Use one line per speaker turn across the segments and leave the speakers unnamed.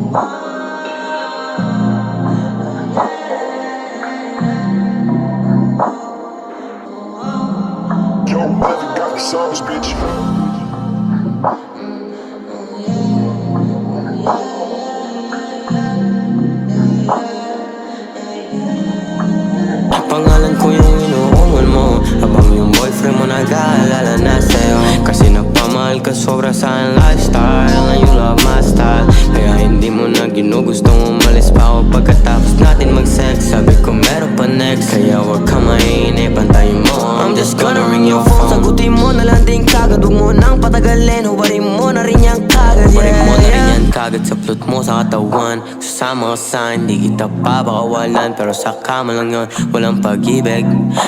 Yo, Evan got the sauce, bitch.
Pangalan ko yung inuungol mo habang yung boyfriend mo nag-aalala na sa'yo. Kasi nagpamahal ka sobra sa aking lifestyle and you love my style. Kaya hindi mo na ginugustong umalis pa ako pagkatapos natin mag-sex. Sabi ko meron pa next, kaya wag ka mainip, pantayin mo. I'm just gonna ring your phone. Sagutin mo na lang din kagad, huwag mo nang patagalin. Hubarin mo na rin yan kagad, hubarin mo na rin yan kagad sa plot mo sa katawan. Sasama ka sa hindi kita papakawalan. Pero sa kama lang yun, walang pag-ibig.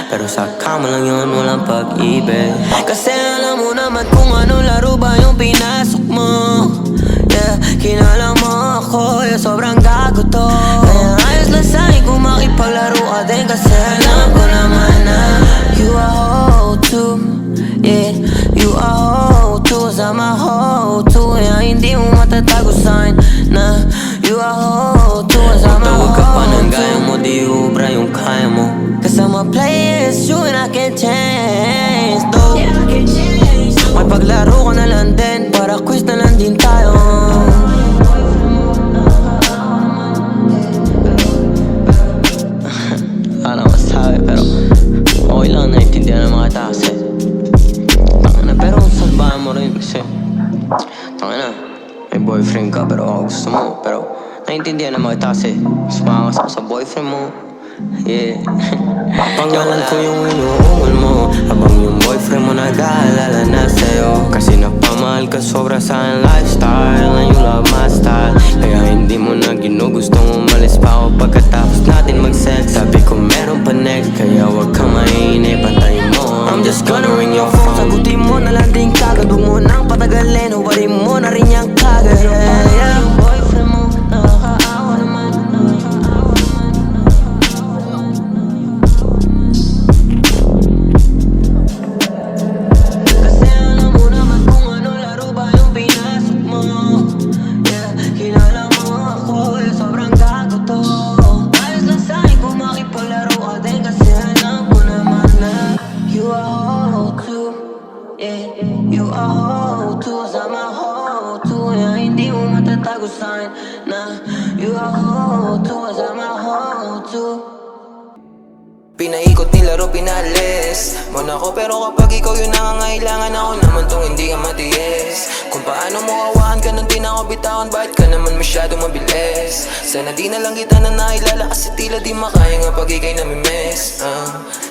Pero sa kama lang yun, walang pag-ibig. Kasi alam mo naman kung ano laro ba yung pinasok mo. Yeah, kinala mo ako, yeah, sobrang gago to. Kaya ayos lang sa'kin kung makipaglaro ka din. Kasi alam ko naman na you are hoe too. Yeah, you are hoe too. Sama hoe too. Yeah, hindi mo matatago sa'kin na you are hoe too. Sama hoe too. Huwag ka pa ng gaya mo, di ubra yung kaya mo. Cause I'm a player, it's you and I can't change though. May paglaro ko na lang din, para quiz na lang din tayo. Wala na masabi pero okay lang, naiintindihan ng mga tao kasi tangina, pero salbahan mo rin kasi tangina, may boyfriend ka pero gusto mo. Pero naiintindihan ng mga tao kasi sumakas ako sa boyfriend mo. Yeah. Pangalan ko yung inuungol mo habang yung boyfriend mo nag-aalala na sa'yo. Kasi nagpamahal ka sobra sa aking lifestyle and you love my style. Kaya hindi mo na ginugustong umalis pa ako pagkatapos natin mag-sex. Sabi ko meron pa next, kaya wag ka mainip, pantayin mo. I'm just gonna ring your phone. Sagutin mo na lang din kagad, huwag mo nang patagalin. Hubarin mo na rin yan kagad. Yeah, yeah. Boyfriend mo, nakakaawa naman. You are hoe too, sama hoe too. Yeah, hindi mo matatago sa'kin na you are hoe too, sama hoe too.
Pinaikot nilaro, pinalis mo na ako, pero kapag ikaw yung nangangailangan, ako naman tong hindi ka matiis. Kung paano mo kawahan ka nung di na ako bitawan, bakit ka naman masyadong mabilis? Sana di na lang kita na nailala, kasi tila di makaya nga pag ikay namimiss.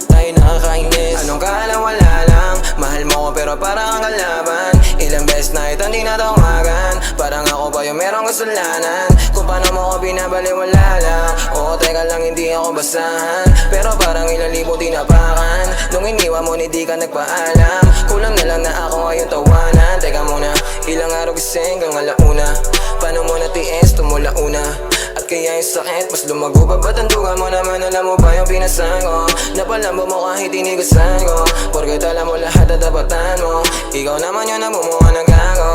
Tayo nakakainis. Anong kala wala lang, mahal mo ko pero parang ang kalaban. Ilang beses na itong di natawagan, parang ako ba yung merong kasalanan? Kung paano mo ko binabaliwala lang. Oo, teka lang, hindi ako basahan, pero parang ilang libo tinapakan. Nung iniwan mo, hindi ka nagpaalam. Kulang na lang na ako ngayon tawanan. Teka muna, ilang araw gising hanggang alauna. Paano mo natiis, tumula una? At kaya yung sakit, mas lumago pa. Ba't ang duga mo naman, alam mo ba yung pinasan ko? Napalambo mo kahit inigasan ko, porket alam mo lahat at tapatan mo. Ikaw naman yun ang bumuha ng gago.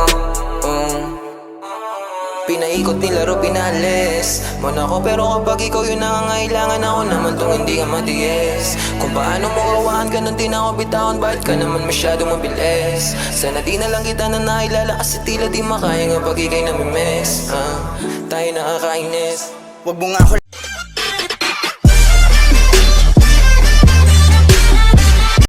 Pinaikot nilaro, pinalis mo na ako, pero kapag ikaw yung nangangailangan, ako naman tong hindi ka matiis. Kung paano mo kawahan ka nung di na ako bitawan, bakit ka naman masyadong mabilis? Sana di na lang kita na nailala, kasi tila di makaya nga pag ikay namimiss. Tayo nakakainis.
Wag mo nga ako